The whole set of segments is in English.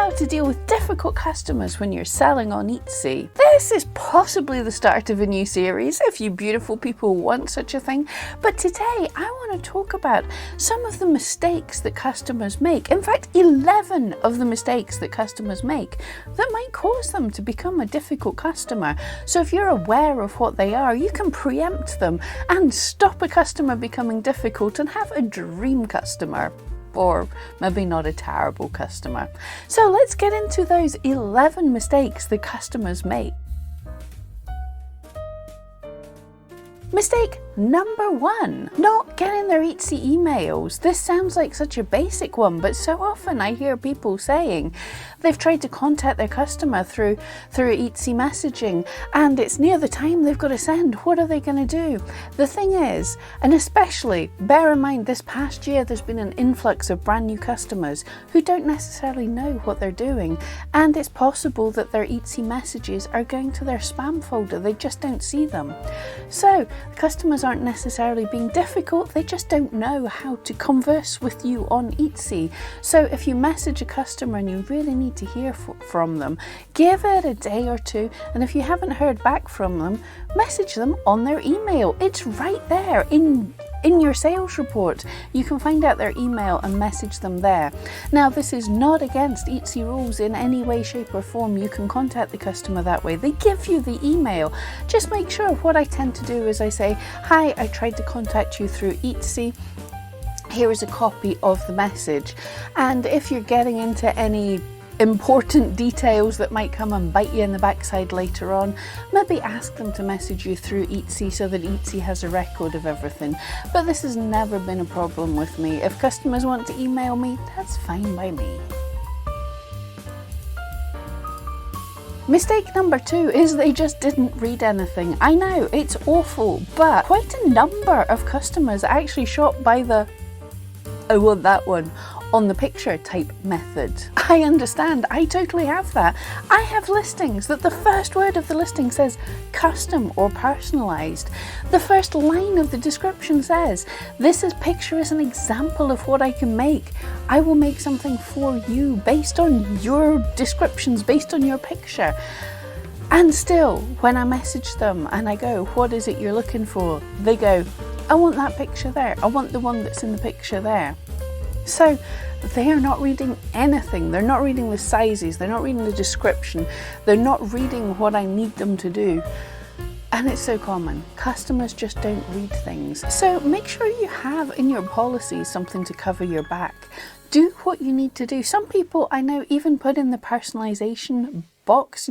how to deal with difficult customers when you're selling on Etsy. This is possibly the start of a new series, if you beautiful people want such a thing. But today I want to talk about some of the mistakes that customers make. In fact, 11 of the mistakes that customers make that might cause them to become a difficult customer. So if you're aware of what they are, you can preempt them and stop a customer becoming difficult and have a dream customer. Or maybe not a terrible customer. So let's get into those 11 mistakes that customers make. Mistake number 1, not getting their Etsy emails. This sounds like such a basic one, but so often I hear people saying they've tried to contact their customer through Etsy messaging and it's near the time they've got to send. What are they going to do? The thing is, and especially bear in mind this past year there's been an influx of brand new customers who don't necessarily know what they're doing, and it's possible that their Etsy messages are going to their spam folder. They just don't see them. So customers aren't necessarily being difficult, they just don't know how to converse with you on Etsy. So if you message a customer and you really need to hear from them, give it a day or two, and if you haven't heard back from them, message them on their email. It's right there in your sales report. You can find out their email and message them there. Now, this is not against Etsy rules in any way, shape or form. You can contact the customer that way. They give you the email. Just make sure, what I tend to do is I say, hi, I tried to contact you through Etsy. Here is a copy of the message. And if you're getting into any important details that might come and bite you in the backside later on, maybe ask them to message you through Etsy so that Etsy has a record of everything. But this has never been a problem with me. If customers want to email me, that's fine by me. Mistake number 2 is they just didn't read anything. I know, it's awful, but quite a number of customers actually shop by the I want that one on the picture type method. I understand, I totally have that. I have listings that the first word of the listing says custom or personalized. The first line of the description says, this picture is an example of what I can make. I will make something for you based on your descriptions, based on your picture. And still, when I message them and I go, what is it you're looking for? They go, I want that picture there. I want the one that's in the picture there. So they are not reading anything. They're not reading the sizes. They're not reading the description. They're not reading what I need them to do. And it's so common. Customers just don't read things. So make sure you have in your policies something to cover your back. Do what you need to do. Some people I know even put in the personalization box,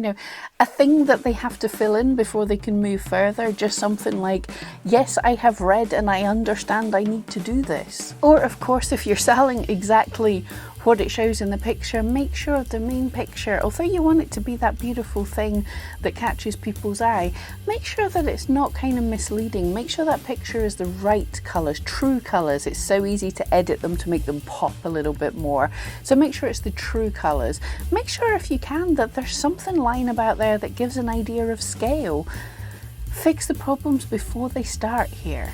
a thing that they have to fill in before they can move further. Just something like, yes, I have read and I understand I need to do this. Or of course, if you're selling exactly what it shows in the picture, make sure the main picture, although you want it to be that beautiful thing that catches people's eye, make sure that it's not kind of misleading. Make sure that picture is the right colours, true colours. It's so easy to edit them to make them pop a little bit more. So make sure it's the true colours. Make sure, if you can, that there's something lying about there that gives an idea of scale. Fix the problems before they start here.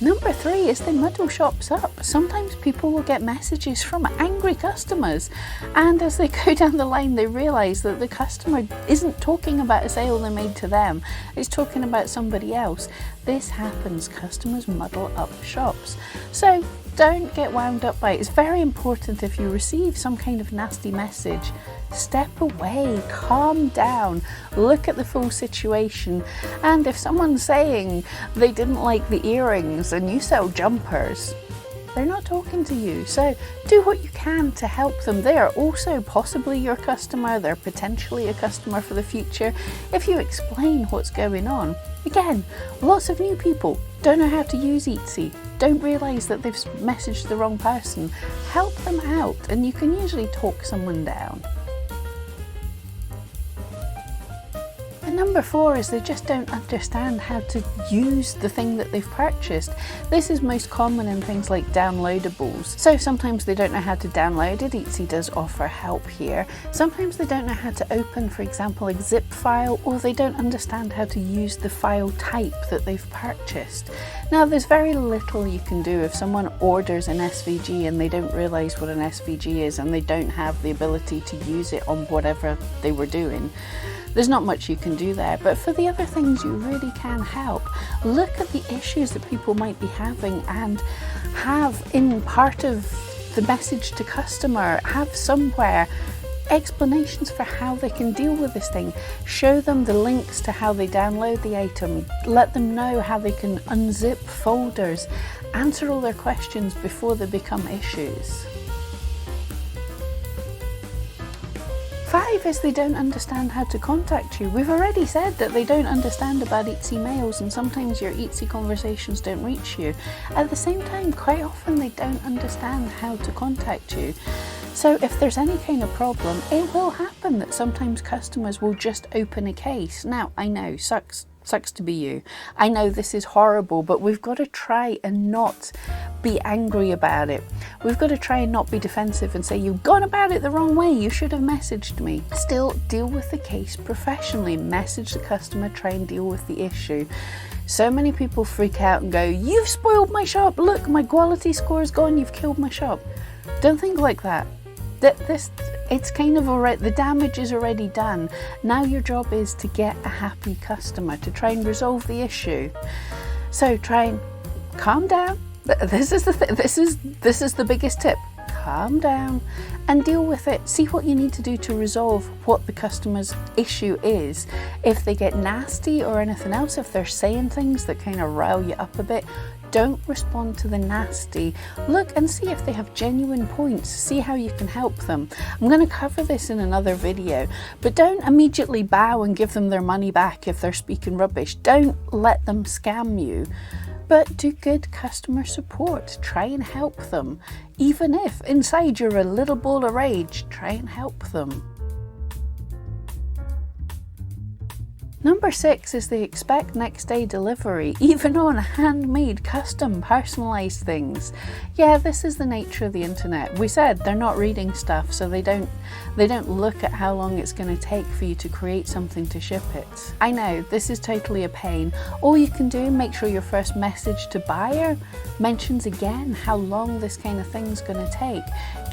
Number 3 is they muddle shops up. Sometimes people will get messages from angry customers, and as they go down the line they realise that the customer isn't talking about a sale they made to them, it's talking about somebody else. This happens. Customers muddle up shops. So don't get wound up by it. It's very important, if you receive some kind of nasty message, step away, calm down, look at the full situation. And if someone's saying they didn't like the earrings and you sell jumpers, they're not talking to you. So do what you can to help them. They are also possibly your customer. They're potentially a customer for the future. If you explain what's going on. Again, lots of new people don't know how to use Etsy, don't realise that they've messaged the wrong person. Help them out, and you can usually talk someone down. Number 4 is they just don't understand how to use the thing that they've purchased. This is most common in things like downloadables. So sometimes they don't know how to download it. Etsy does offer help here. Sometimes they don't know how to open, for example, a zip file, or they don't understand how to use the file type that they've purchased. Now, there's very little you can do if someone orders an SVG and they don't realize what an SVG is and they don't have the ability to use it on whatever they were doing. There's not much you can do there, but for the other things you really can help. Look at the issues that people might be having and have in part of the message to customer, have somewhere explanations for how they can deal with this thing. Show them the links to how they download the item. Let them know how they can unzip folders. Answer all their questions before they become issues. 5 is they don't understand how to contact you. We've already said that they don't understand about Etsy mails, and sometimes your Etsy conversations don't reach you. At the same time, quite often they don't understand how to contact you. So if there's any kind of problem, it will happen that sometimes customers will just open a case. Now, I know, sucks to be you. I know this is horrible, but we've got to try and not be angry about it. We've got to try and not be defensive and say, you've gone about it the wrong way, you should have messaged me. Still, deal with the case professionally. Message the customer, try and deal with the issue. So many people freak out and go, you've spoiled my shop, look, my quality score is gone, you've killed my shop. Don't think like that. It's kind of already, the damage is already done. Now your job is to get a happy customer, to try and resolve the issue. So try and calm down. This is the biggest tip. Calm down and deal with it. See what you need to do to resolve what the customer's issue is. If they get nasty or anything else, if they're saying things that kind of rile you up a bit, don't respond to the nasty. Look and see if they have genuine points. See how you can help them. I'm going to cover this in another video, but don't immediately bow and give them their money back if they're speaking rubbish. Don't let them scam you. But do good customer support. Try and help them. Even if inside you're a little ball of rage, try and help them. Number 6 is they expect next day delivery, even on handmade, custom, personalised things. Yeah, this is the nature of the internet. We said they're not reading stuff, so they don't look at how long it's going to take for you to create something to ship it. I know, this is totally a pain. All you can do, make sure your first message to buyer mentions again how long this kind of thing's going to take.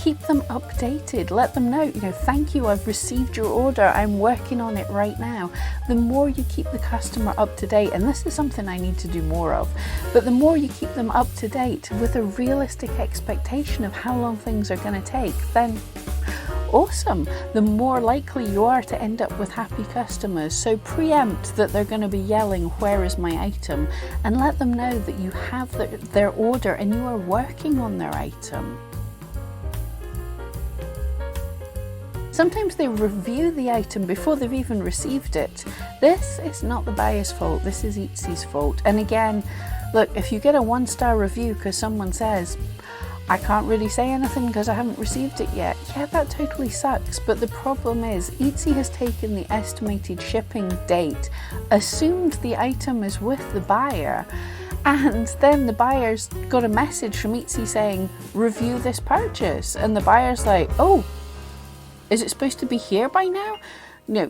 Keep them updated. Let them know, thank you, I've received your order, I'm working on it right now. The more you keep the customer up to date, and this is something I need to do more of, but the more you keep them up to date with a realistic expectation of how long things are going to take, then awesome. The more likely you are to end up with happy customers. So preempt that they're going to be yelling, where is my item? And let them know that you have their order and you are working on their item. Sometimes they review the item before they've even received it. This is not the buyer's fault, this is Etsy's fault. And again, look, if you get a 1-star review because someone says, I can't really say anything because I haven't received it yet. Yeah, that totally sucks. But the problem is Etsy has taken the estimated shipping date, assumed the item is with the buyer, and then the buyer's got a message from Etsy saying, review this purchase. And the buyer's like, oh, is it supposed to be here by now?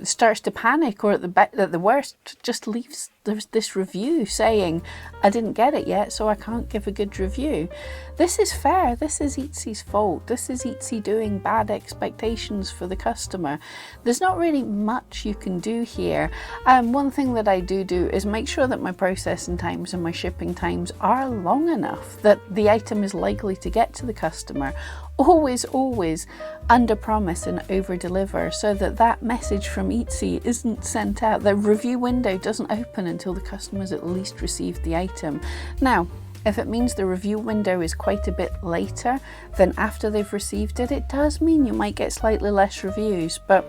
Starts to panic, or at the worst just leaves this review saying, I didn't get it yet, so I can't give a good review. This is fair. This is Etsy's fault. This is Etsy doing bad expectations for the customer. There's not really much you can do here. One thing that I do is make sure that my processing times and my shipping times are long enough that the item is likely to get to the customer. Always under promise and over deliver, so that message from Etsy isn't sent out. The review window doesn't open until the customer's at least received the item. Now, if it means the review window is quite a bit later than after they've received it, it does mean you might get slightly less reviews, but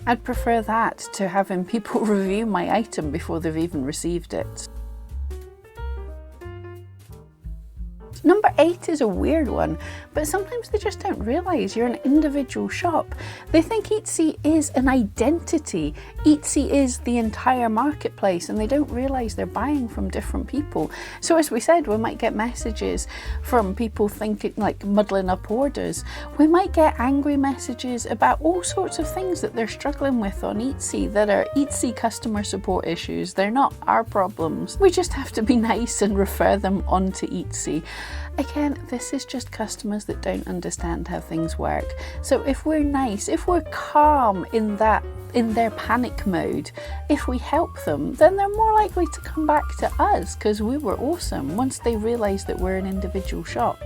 I'd prefer that to having people review my item before they've even received it. Number 8 is a weird one, but sometimes they just don't realise you're an individual shop. They think Etsy is an identity. Etsy is the entire marketplace, and they don't realise they're buying from different people. So as we said, we might get messages from people thinking, like, muddling up orders. We might get angry messages about all sorts of things that they're struggling with on Etsy that are Etsy customer support issues. They're not our problems. We just have to be nice and refer them onto Etsy. Again, this is just customers that don't understand how things work. So if we're nice, if we're calm in their panic mode, if we help them, then they're more likely to come back to us because we were awesome once they realise that we're an individual shop.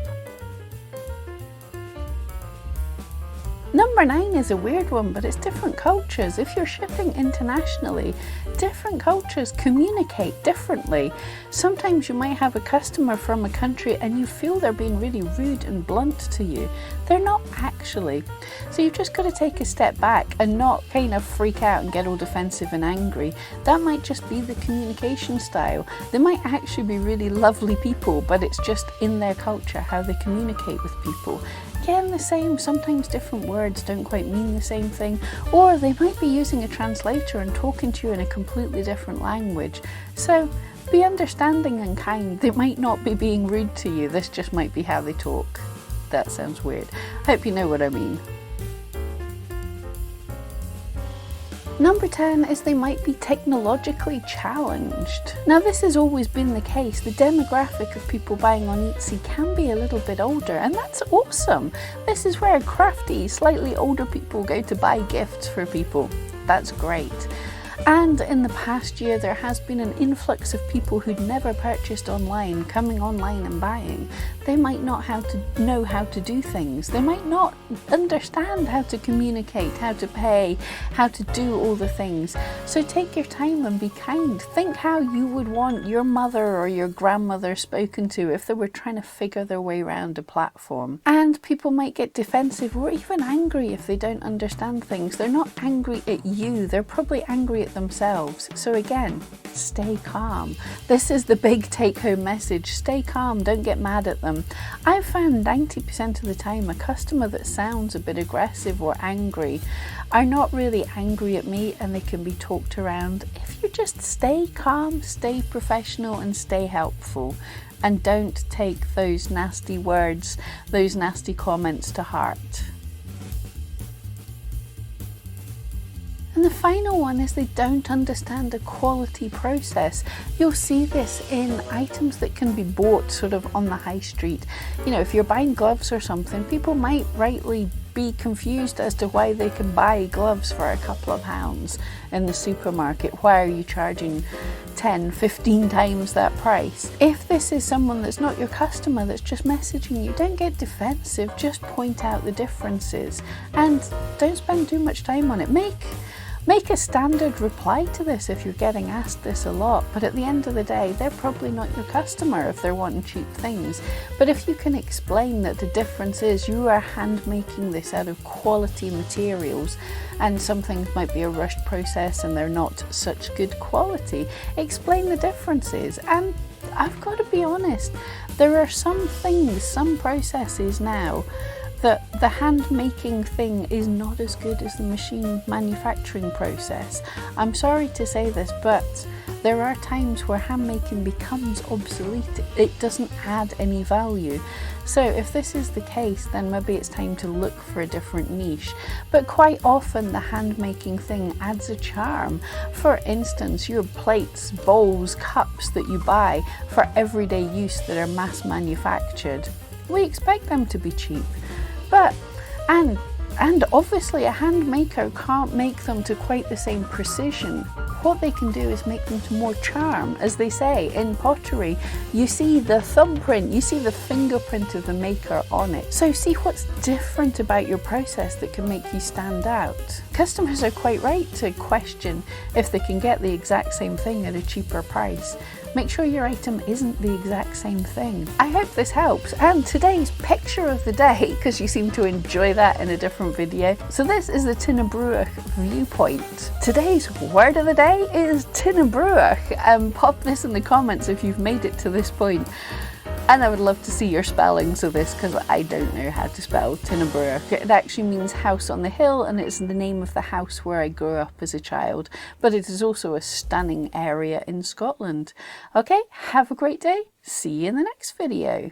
Number 9 is a weird one, but it's different cultures. If you're shipping internationally, different cultures communicate differently. Sometimes you might have a customer from a country and you feel they're being really rude and blunt to you. They're not actually. So you've just got to take a step back and not kind of freak out and get all defensive and angry. That might just be the communication style. They might actually be really lovely people, but it's just in their culture how they communicate with people. Again, the same, sometimes different words don't quite mean the same thing, or they might be using a translator and talking to you in a completely different language. So be understanding and kind. They might not be being rude to you, this just might be how they talk. That sounds weird. I hope you know what I mean. Number 10 is they might be technologically challenged. Now this has always been the case. The demographic of people buying on Etsy can be a little bit older, and that's awesome. This is where crafty, slightly older people go to buy gifts for people. That's great. And in the past year, there has been an influx of people who'd never purchased online, coming online and buying. They might not know how to do things. They might not understand how to communicate, how to pay, how to do all the things. So take your time and be kind. Think how you would want your mother or your grandmother spoken to if they were trying to figure their way around a platform. And people might get defensive or even angry if they don't understand things. They're not angry at you. They're probably angry at themselves. So again, stay calm. This is the big take-home message. Stay calm. Don't get mad at them. I've found 90% of the time a customer that sounds a bit aggressive or angry are not really angry at me, and they can be talked around. If you just stay calm, stay professional, and stay helpful, and don't take those nasty words, those nasty comments to heart. And the final one is they don't understand the quality process. You'll see this in items that can be bought sort of on the high street. You know, if you're buying gloves or something, people might rightly be confused as to why they can buy gloves for a couple of pounds in the supermarket. Why are you charging 10, 15 times that price? If this is someone that's not your customer that's just messaging you, don't get defensive, just point out the differences and don't spend too much time on it. Make a standard reply to this if you're getting asked this a lot, but at the end of the day, they're probably not your customer if they're wanting cheap things. But if you can explain that the difference is you are hand making this out of quality materials and some things might be a rushed process and they're not such good quality, explain the differences. And I've got to be honest, there are some things, some processes now that the hand making thing is not as good as the machine manufacturing process. I'm sorry to say this, but there are times where hand making becomes obsolete. It doesn't add any value. So if this is the case, then maybe it's time to look for a different niche. But quite often the hand making thing adds a charm. For instance, your plates, bowls, cups that you buy for everyday use that are mass manufactured, we expect them to be cheap. But, and obviously a hand maker can't make them to quite the same precision. What they can do is make them to more charm. As they say, in pottery, you see the thumbprint, you see the fingerprint of the maker on it. So see what's different about your process that can make you stand out. Customers are quite right to question if they can get the exact same thing at a cheaper price. Make sure your item isn't the exact same thing. I hope this helps. And today's picture of the day, because you seem to enjoy that in a different video. So this is the Tinnabrúach viewpoint. Today's word of the day is Tinnabrúach. Pop this in the comments if you've made it to this point. And I would love to see your spellings of this, because I don't know how to spell Tinnaburra. It actually means house on the hill, and it's the name of the house where I grew up as a child. But it is also a stunning area in Scotland. Okay, have a great day. See you in the next video.